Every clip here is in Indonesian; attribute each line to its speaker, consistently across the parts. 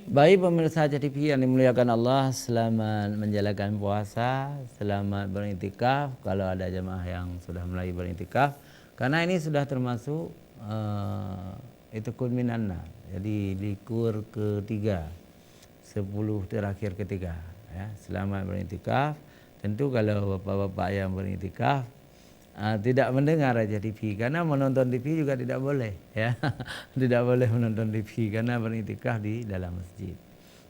Speaker 1: Baik pemirsa TV yang dimuliakan Allah, selamat menjalankan puasa, selamat beriktikaf. Kalau ada jemaah yang sudah mulai beriktikaf, karena ini sudah termasuk itu kulminanna. Jadi likur ketiga, 10 terakhir ketiga. Ya, selamat beriktikaf. Tentu kalau bapak-bapak yang beriktikaf tidak mendengar Raja TV, karena menonton TV juga tidak boleh, ya. Tidak boleh menonton TV karena beriktikaf di dalam masjid.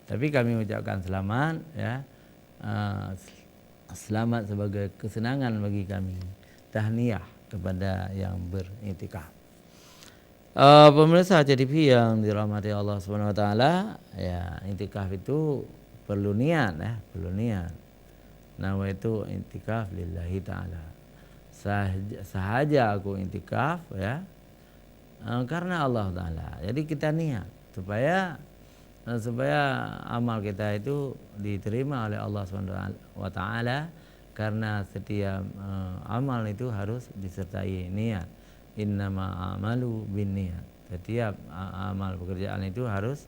Speaker 1: Tapi kami ucapkan selamat, ya. Selamat sebagai kesenangan bagi kami, tahniah kepada yang beriktikaf. Pemirsa TV yang dirahmati Allah Subhanahu wa taala, ya, iktikaf itu perlu niat, ya, perlu niat. Nama itu iktikaf lillahi taala. Sahaja aku iktikaf, ya, karena Allah taala. Jadi kita niat supaya amal kita itu diterima oleh Allah Subhanahu wa taala, karena setiap amal itu harus disertai niat. Innama amalu binniyat. Setiap amal pekerjaan itu harus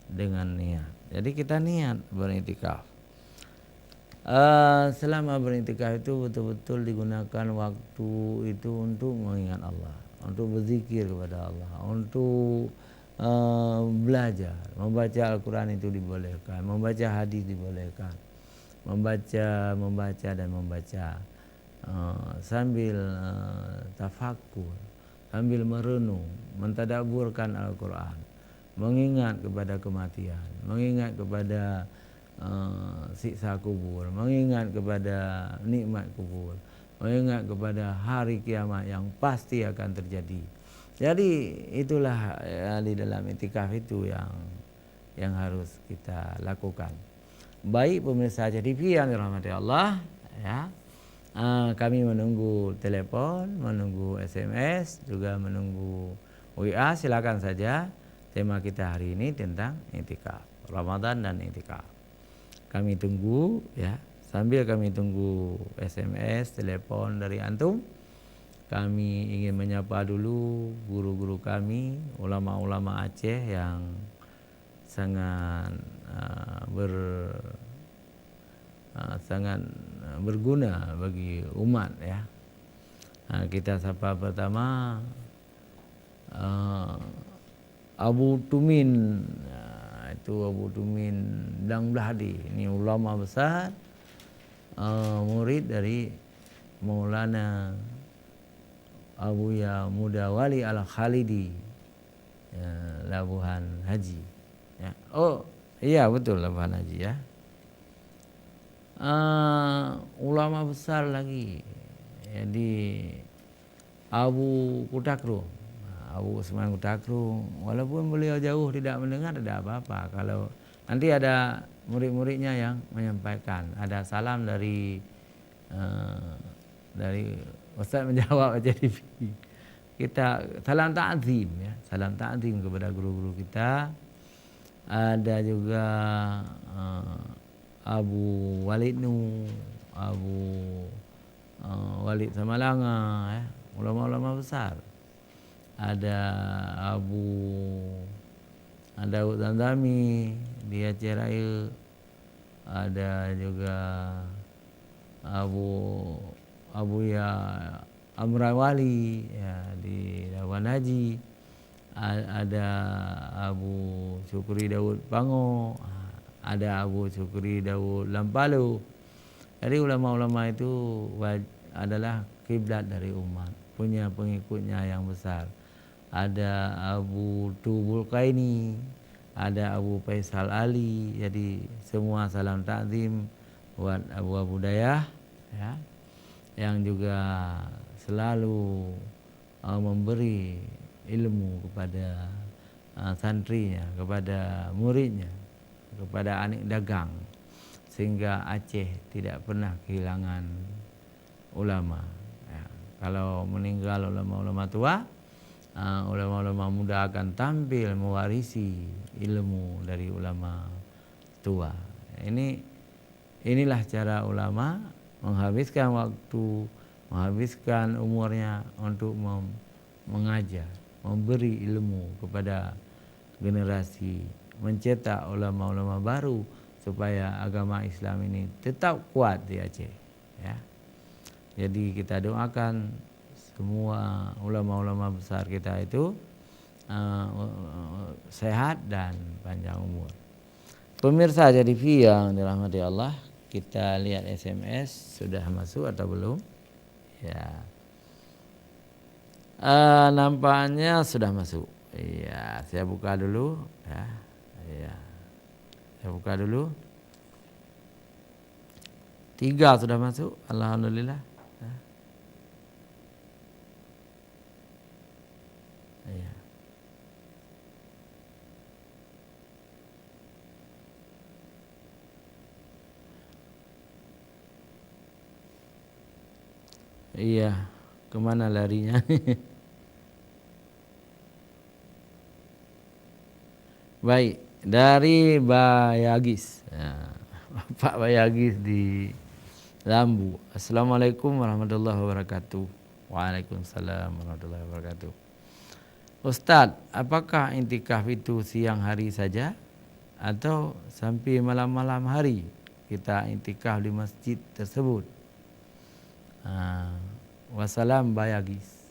Speaker 1: dengan niat. Jadi kita niat beriktikaf. Selama beriktikaf itu betul-betul digunakan waktu itu untuk mengingat Allah, untuk berzikir kepada Allah, untuk belajar, membaca Al-Quran itu dibolehkan, membaca hadis dibolehkan, membaca dan membaca sambil tafakur, sambil merenung, mentadabburkan Al-Quran, mengingat kepada kematian, mengingat kepada siksa kubur, mengingat kepada nikmat kubur, mengingat kepada hari kiamat yang pasti akan terjadi. Jadi itulah, ya, di dalam iktikaf itu yang harus kita lakukan. Baik pemirsa TV yang dirahmati Allah, ya, kami menunggu telepon, menunggu SMS, juga menunggu WA. Silakan saja. Tema kita hari ini tentang iktikaf, Ramadan dan iktikaf. Kami tunggu, ya, sambil kami tunggu SMS, telepon dari antum. Kami ingin menyapa dulu guru-guru kami, ulama-ulama Aceh yang sangat sangat berguna bagi umat, ya. Kita sapa pertama Abu Tumin. Itu Abu Tumin Dang Blahdi. Ini ulama besar, murid dari Maulana Abuya Mudawali Al-Khalidi, ya, Labuhan Haji, ya. Oh iya, betul, Labuhan Haji, ya. Ulama besar lagi, jadi Abu Kutakru, Abu Usman Kutakru. Walaupun beliau jauh tidak mendengar, tidak apa-apa. Kalau nanti ada murid-muridnya yang menyampaikan, ada salam dari Ustaz menjawab aja TV. Kita salam ta'zim, ya, salam ta'zim kepada guru-guru kita. Ada juga Abu Walid Nu, Abu Walid Samalanga, ya, ulama-ulama besar. Ada Abu Daud Zamzami di Aceh Raya. Ada juga Abu Ya Amrawali, ya, di Labuan Haji. Ada Abu Syukri Daud Pango, ada Abu Syukri Daud Lampalu. Jadi ulama-ulama itu adalah kiblat dari umat, punya pengikutnya yang besar. Ada Abu Tubul Kaini, ada Abu Faisal Ali. Jadi semua salam takzim buat Abu Dayah, ya, yang juga selalu memberi ilmu kepada santrinya, kepada muridnya, kepada anak dagang, sehingga Aceh tidak pernah kehilangan ulama, ya. Kalau meninggal ulama-ulama tua, ulama-ulama muda akan tampil mewarisi ilmu dari ulama tua. Inilah cara ulama menghabiskan waktu, menghabiskan umurnya untuk mengajar, memberi ilmu kepada generasi mencetak ulama-ulama baru supaya agama Islam ini tetap kuat di Aceh. Ya. Jadi kita doakan semua ulama-ulama besar kita itu sehat dan panjang umur. Pemirsa Aceh TV yang dirahmati Allah, kita lihat SMS sudah masuk atau belum? Ya. Nampaknya sudah masuk. Iya, saya buka dulu ya. Iya. Saya buka dulu. 3 sudah masuk. Alhamdulillah. Ya. Iya. Iya, kemana larinya? Baik, dari Bayagis. Ya, Pak Bayagis di Lambu. Assalamualaikum warahmatullahi wabarakatuh. Waalaikumsalam warahmatullahi wabarakatuh. Ustadz, apakah intikaf itu siang hari saja atau sampai malam-malam hari kita intikaf di masjid tersebut? Wassalam Bayagis.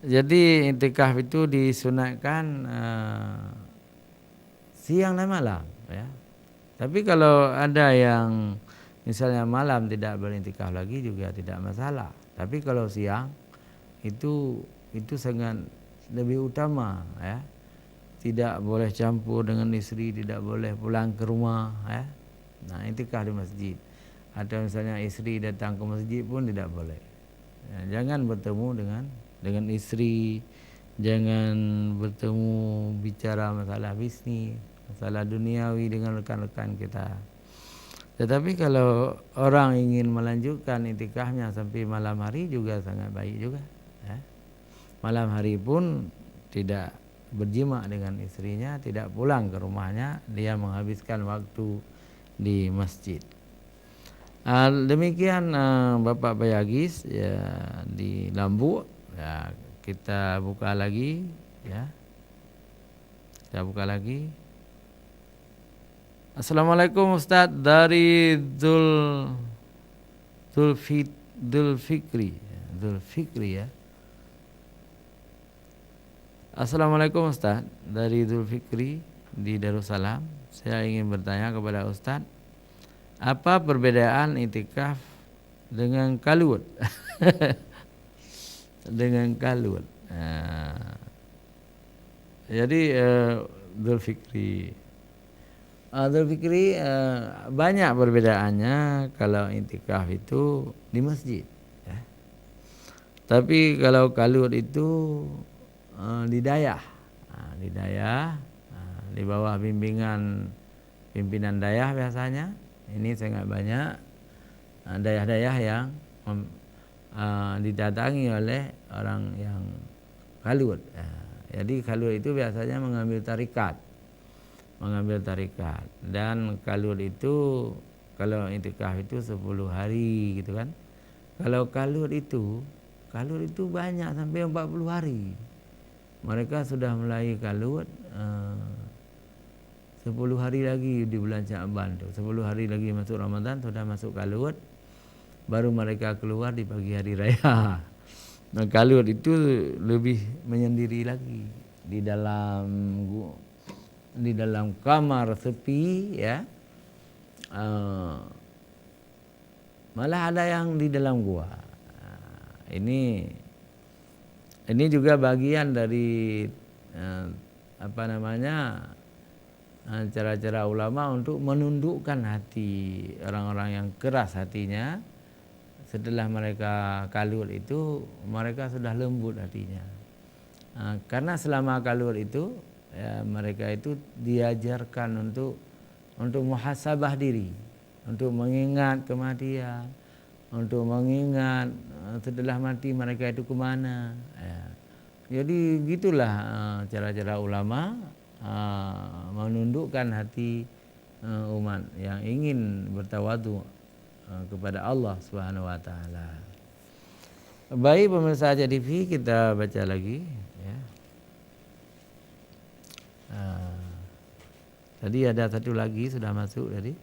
Speaker 1: Jadi intikaf itu disunatkan siang dan malam, ya. Tapi kalau ada yang misalnya malam tidak berintikaf lagi juga tidak masalah. Tapi kalau siang itu sangat lebih utama, ya. Tidak boleh campur dengan istri, tidak boleh pulang ke rumah, ya. Nah, intikaf di masjid. Atau misalnya istri datang ke masjid pun tidak boleh. Ya, jangan bertemu dengan istri, jangan bertemu bicara masalah bisnis, masalah duniawi dengan rekan-rekan kita. Tetapi kalau orang ingin melanjutkan intikafnya sampai malam hari juga sangat baik juga, ya. Malam hari pun tidak berjima dengan istrinya, tidak pulang ke rumahnya, dia menghabiskan waktu di masjid. Demikian Bapak Bayagis ya, di Lambu. Ya, kita buka lagi, ya. Kita buka lagi. Assalamualaikum Ustaz, dari Zulfikri ya. Assalamualaikum Ustaz, dari Zulfikri di Darussalam. Saya ingin bertanya kepada Ustaz, apa perbedaan itikaf dengan kalut? Dengan kalut. Jadi Zulfikri banyak perbedaannya kalau intikaf itu di masjid, ya. Tapi kalau kalut itu di Dayah, di bawah bimbingan pimpinan Dayah biasanya. Ini sangat banyak dayah-dayah yang didatangi oleh orang yang kalut. Jadi kalut itu biasanya mengambil tarikat, dan kalut itu kalau intikaf itu 10 hari gitu kan. Kalau kalut itu banyak sampai 40 hari. Mereka sudah mulai kalut 10 hari lagi di bulan Sya'ban tuh. 10 hari lagi masuk Ramadan sudah masuk kalut. Baru mereka keluar di pagi hari raya. Nah, kalut itu lebih menyendiri lagi di dalam kamar sepi, ya. Malah ada yang di dalam gua. Ini juga bagian dari cara-cara ulama untuk menundukkan hati orang-orang yang keras hatinya. Setelah mereka kalut itu, mereka sudah lembut hatinya. Karena selama kalut itu, ya, mereka itu diajarkan untuk muhasabah diri, untuk mengingat kematian, untuk mengingat setelah mati mereka itu kemana. Ya. Jadi gitulah cara-cara ulama menundukkan hati umat yang ingin bertawadu kepada Allah Subhanahu wa taala. Baik pemirsa Aceh TV, kita baca lagi, ya. Tadi ada satu lagi sudah masuk tadi.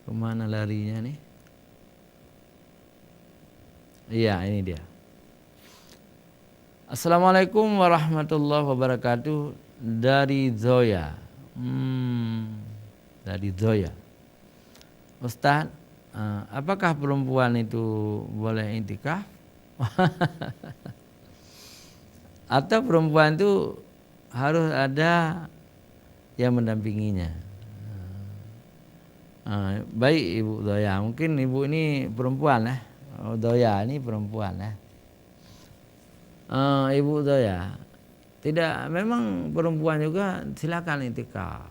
Speaker 1: Kemana larinya nih? Iya, ini dia. Assalamualaikum warahmatullahi wabarakatuh. Dari Zoya. Dari Zoya. Ustaz, apakah perempuan itu boleh intikaf? Atau perempuan itu harus ada yang mendampinginya? Baik Ibu Zoya, mungkin Ibu ini perempuan ya. Zoya ini perempuan ya. Ibu Zoya, tidak, memang perempuan juga silakan intikaf.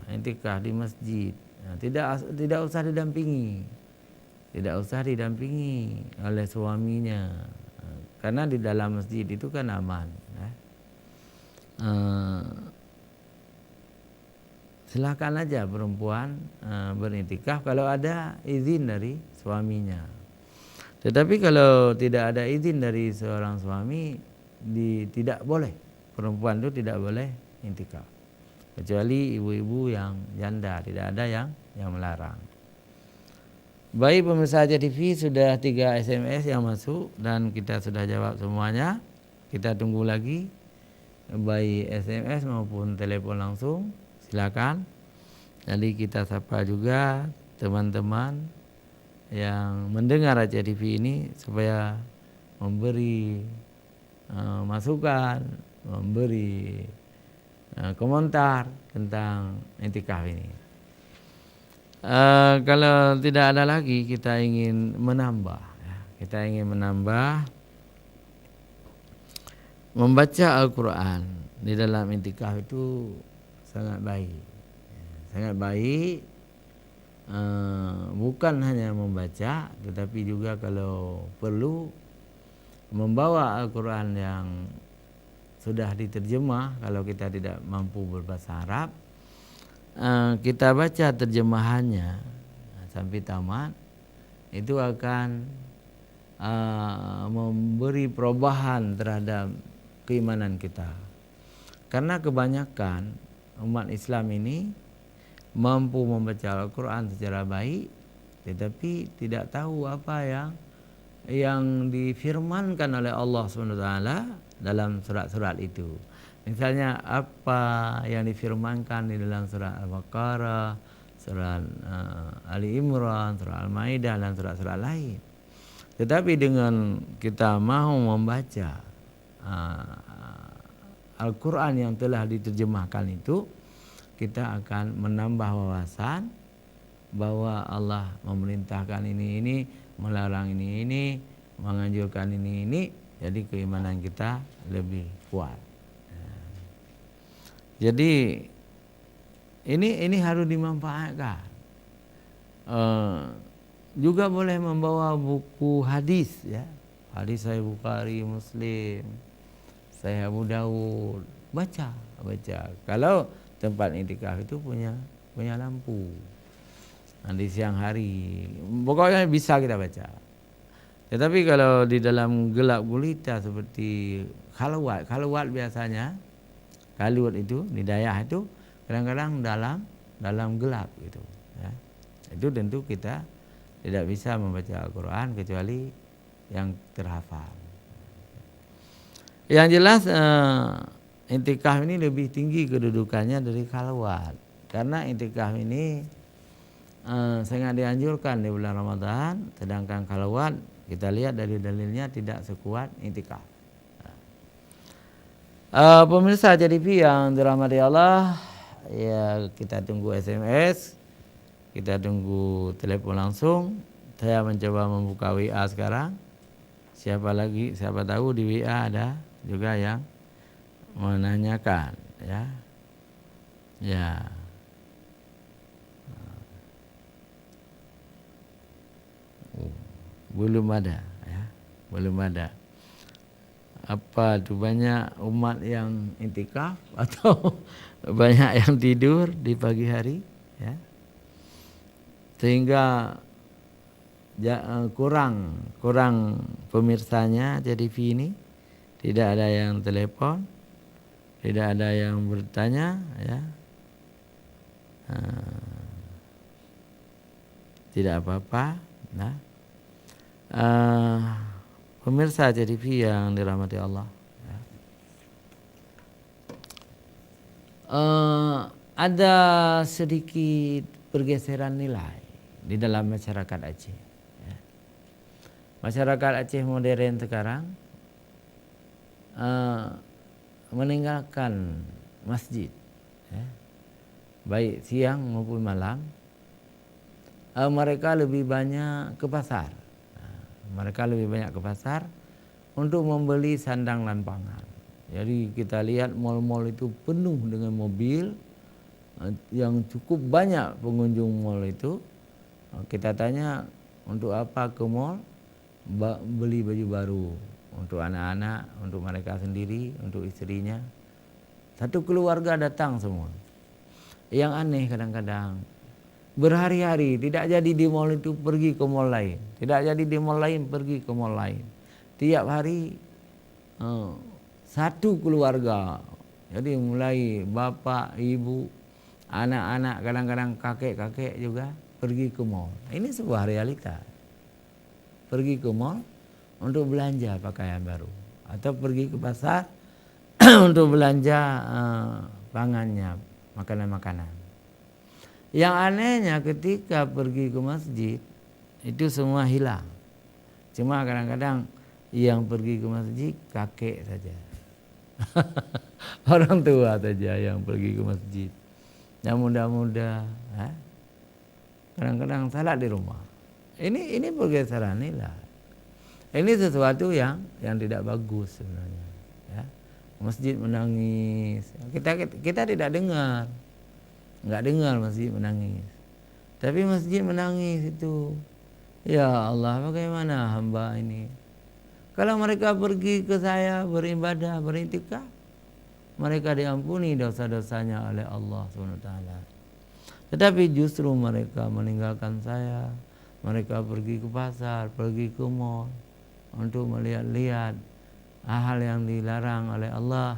Speaker 1: Intikaf di masjid. Tidak usah didampingi. Tidak usah didampingi oleh suaminya. Karena di dalam masjid itu kan aman ya. Silakan aja perempuan berintikaf kalau ada izin dari suaminya. Tetapi kalau tidak ada izin dari seorang suami, tidak boleh, perempuan itu tidak boleh intikaf. Kecuali ibu-ibu yang janda, tidak ada yang melarang. Baik pemirsa Aceh TV, sudah 3 SMS yang masuk dan kita sudah jawab semuanya. Kita tunggu lagi baik SMS maupun telepon langsung, silakan. Jadi kita sapa juga teman-teman yang mendengar Aceh TV ini supaya memberi masukan, memberi komentar tentang intikaf ini. Kalau tidak ada lagi, kita ingin menambah ya. Kita ingin menambah membaca Al-Quran di dalam intikaf itu sangat baik. Sangat baik. Bukan hanya membaca, tetapi juga kalau perlu membawa Al-Quran yang sudah diterjemah. Kalau kita tidak mampu berbahasa Arab, kita baca terjemahannya sampai tamat, itu akan memberi perubahan terhadap keimanan kita. Karena kebanyakan umat Islam ini mampu membaca Al-Quran secara baik, tetapi tidak tahu apa yang difirmankan oleh Allah SWT dalam surat-surat itu. Misalnya apa yang difirmankan di dalam surat Al-Baqarah, surat Ali Imran, surat Al-Maidah dan surat-surat lain. Tetapi dengan kita mau membaca Al-Quran yang telah diterjemahkan itu, kita akan menambah wawasan bahwa Allah memerintahkan ini, melarang ini, menganjurkan ini. Jadi keimanan kita lebih kuat. Jadi ini harus dimanfaatkan. Juga boleh membawa buku hadis ya. Hadis Sahih Bukhari, Muslim, Sahih Abu Dawud, baca. Kalau tempat intikaf itu punya lampu. Di siang hari, pokoknya bisa kita baca. Tetapi kalau di dalam gelap gulita seperti khalwat biasanya, khalwat itu di daerah itu kadang-kadang dalam gelap gitu. Ya. Itu tentu kita tidak bisa membaca Al-Quran kecuali yang terhafal. Yang jelas intikaf ini lebih tinggi kedudukannya dari khalwat. Karena intikaf ini sangat dianjurkan di bulan Ramadan, sedangkan khalwat kita lihat dari dalilnya tidak sekuat intikaf. Pemirsa Aceh TV yang dirahmati Allah, ya kita tunggu SMS, kita tunggu telepon langsung. Saya mencoba membuka WA sekarang. Siapa tahu di WA ada juga yang menanyakan ya. Belum ada ya, belum ada. Apa tuh, banyak umat yang intikaf atau banyak yang tidur di pagi hari ya, sehingga kurang pemirsanya jadi ini, tidak ada yang telepon, tidak ada yang bertanya, ya. Tidak apa-apa. Nah, pemirsa JTV yang dirahmati Allah, ya. Ada sedikit pergeseran nilai di dalam masyarakat Aceh, ya. Masyarakat Aceh modern sekarang meninggalkan masjid, ya, baik siang maupun malam. Mereka lebih banyak ke pasar. Mereka lebih banyak ke pasar untuk membeli sandang dan pangan. Jadi kita lihat mal-mal itu penuh dengan mobil, yang cukup banyak pengunjung mal itu. Kita tanya untuk apa ke mal? Beli baju baru untuk anak-anak, untuk mereka sendiri, untuk istrinya. Satu keluarga datang semua. Yang aneh kadang-kadang berhari-hari tidak jadi di mal itu pergi ke mal lain, tidak jadi di mal lain pergi ke mal lain. Tiap hari satu keluarga, jadi mulai bapak, ibu, anak-anak, kadang-kadang kakek-kakek juga pergi ke mal. Ini sebuah realita. Pergi ke mal untuk belanja pakaian baru, atau pergi ke pasar untuk belanja pangannya, makanan-makanan. Yang anehnya ketika pergi ke masjid itu semua hilang. Cuma kadang-kadang yang pergi ke masjid kakek saja. Orang tua saja yang pergi ke masjid. Yang muda-muda, kadang-kadang salat di rumah. Ini pergeseran nilai. Ini sesuatu yang tidak bagus sebenarnya, ya. Masjid menangis. Kita tidak dengar. Enggak dengar masjid menangis. Tapi masjid menangis itu. Ya Allah, bagaimana hamba ini? Kalau mereka pergi ke saya beribadah, berintikaf, mereka diampuni dosa-dosanya oleh Allah SWT. Tetapi justru mereka meninggalkan saya. Mereka pergi ke pasar, pergi ke mal untuk melihat-lihat hal yang dilarang oleh Allah.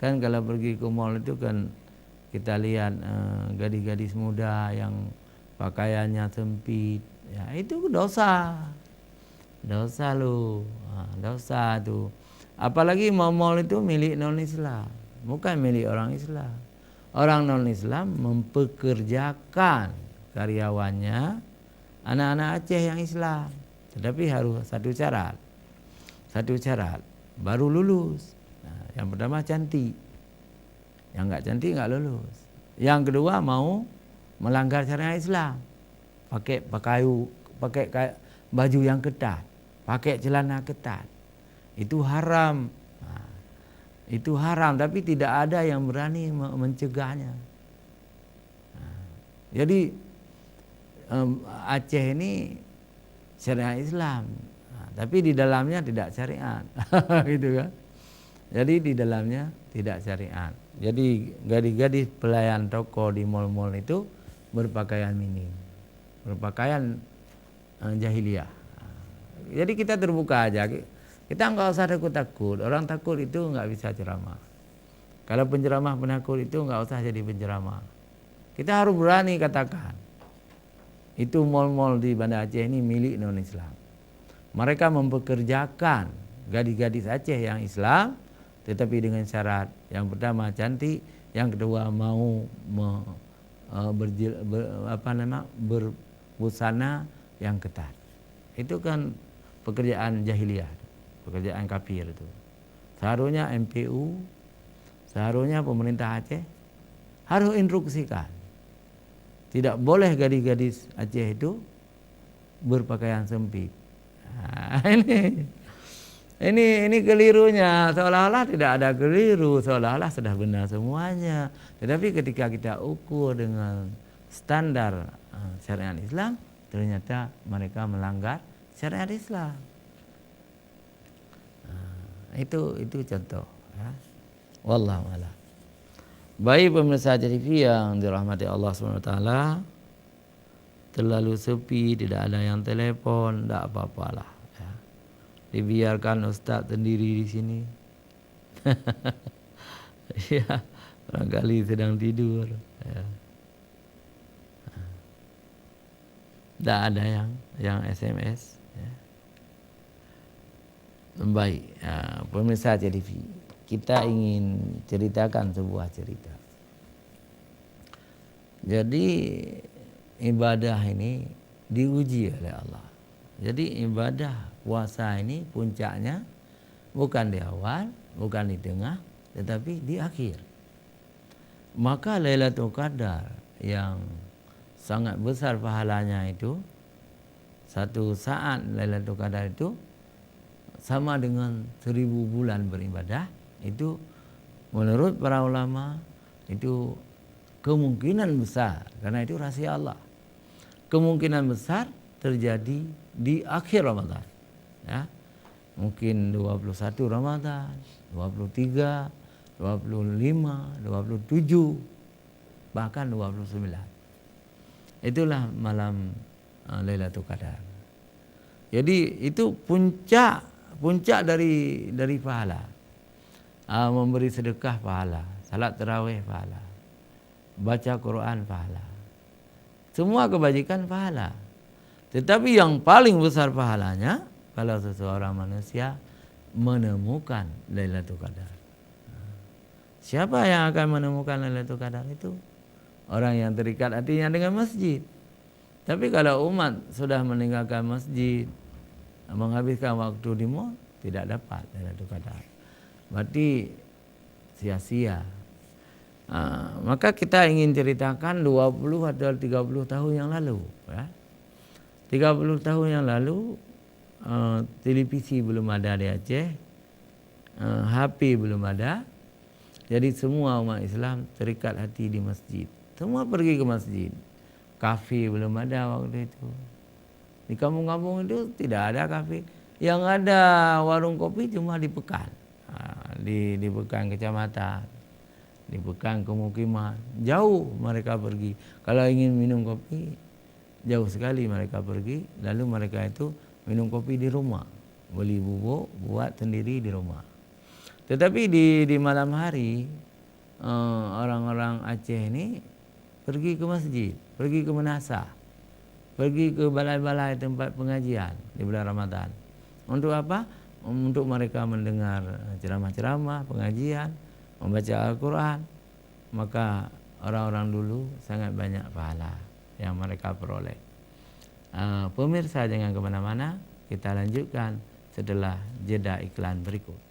Speaker 1: Kan kalau pergi ke mal itu kan kita lihat gadis-gadis muda yang pakaiannya sempit, ya itu dosa dosa tuh. Apalagi mal itu milik non Islam, bukan milik orang Islam. Orang non Islam mempekerjakan karyawannya anak-anak Aceh yang Islam, tetapi harus satu syarat baru lulus. Yang pertama cantik. Yang enggak cantik enggak lulus. Yang kedua mau melanggar syariat Islam. Pakai baju yang ketat, pakai celana ketat. Itu haram. Itu haram, tapi tidak ada yang berani mencegahnya. Jadi Aceh ini syariat Islam, tapi di dalamnya tidak syariat. Gitu kan. Jadi di dalamnya tidak syariat. Jadi gadis-gadis pelayan toko di mal-mal itu berpakaian minim, berpakaian jahiliyah. Jadi kita terbuka aja. Kita nggak usah takut-takut. Orang takut itu nggak bisa ceramah. Kalau penceramah penakut itu nggak usah jadi penceramah. Kita harus berani katakan. Itu mal-mal di Banda Aceh ini milik non-Islam. Mereka mempekerjakan gadis-gadis Aceh yang Islam, tetapi dengan syarat yang pertama cantik, yang kedua mau berbusana yang ketat. Itu kan pekerjaan jahiliyah, pekerjaan kafir itu. Seharusnya MPU, seharusnya pemerintah Aceh harus instruksikan. Tidak boleh gadis-gadis Aceh itu berpakaian sempit. Nah, ini kelirunya, seolah-olah tidak ada keliru, seolah-olah sudah benar semuanya. Tetapi ketika kita ukur dengan standar syariat Islam, ternyata mereka melanggar syariat Islam. Itu contoh, ya. Wallahu a'lam. Baik pemirsa TV yang dirahmati Allah SWT, terlalu sepi, tidak ada yang telepon, tidak apa-apalah. Ya. Dibiarkan Ustaz sendiri di sini. Ya, barangkali sedang tidur. Ya. Tidak ada yang SMS. Ya. Baik, pemirsa TV, kita ingin ceritakan sebuah cerita. Jadi ibadah ini diuji oleh Allah. Jadi ibadah puasa ini puncaknya bukan di awal, bukan di tengah, tetapi di akhir. Maka Lailatul Qadar yang sangat besar pahalanya itu, satu saat Lailatul Qadar itu sama dengan 1000 bulan beribadah. Itu menurut para ulama itu kemungkinan besar, karena itu rahasia Allah, kemungkinan besar terjadi di akhir Ramadan. Ya. Mungkin 21 Ramadan, 23, 25, 27, bahkan 29. Itulah malam Lailatul Qadar. Jadi itu puncak dari pahala. Memberi sedekah pahala, salat tarawih pahala, baca Quran pahala. Semua kebajikan pahala. Tetapi yang paling besar pahalanya kalau seseorang manusia menemukan Lailatul Qadar. Siapa yang akan menemukan Lailatul Qadar itu? Orang yang terikat hatinya dengan masjid. Tapi kalau umat sudah meninggalkan masjid, menghabiskan waktu di mall, tidak dapat Lailatul Qadar. Berarti sia-sia. Maka kita ingin ceritakan 20 atau 30 tahun yang lalu. Ya. 30 tahun yang lalu televisi belum ada di Aceh, HP belum ada. Jadi semua umat Islam terikat hati di masjid. Semua pergi ke masjid. Kafe belum ada waktu itu. Di kampung-kampung itu tidak ada kafe. Yang ada warung kopi cuma di Pekan. Di Pekan kecamatan, di Pekan pemukiman. Jauh mereka pergi. Kalau ingin minum kopi, jauh sekali mereka pergi. Lalu mereka itu minum kopi di rumah. Beli bubuk, buat sendiri di rumah. Tetapi di malam hari, orang-orang Aceh ini pergi ke masjid, pergi ke Menasah, pergi ke balai-balai tempat pengajian di bulan Ramadan. Untuk apa? Untuk mereka mendengar ceramah-ceramah, pengajian, membaca Al-Quran. Maka orang-orang dulu sangat banyak pahala yang mereka peroleh. Pemirsa jangan kemana-mana, kita lanjutkan setelah jeda iklan berikut.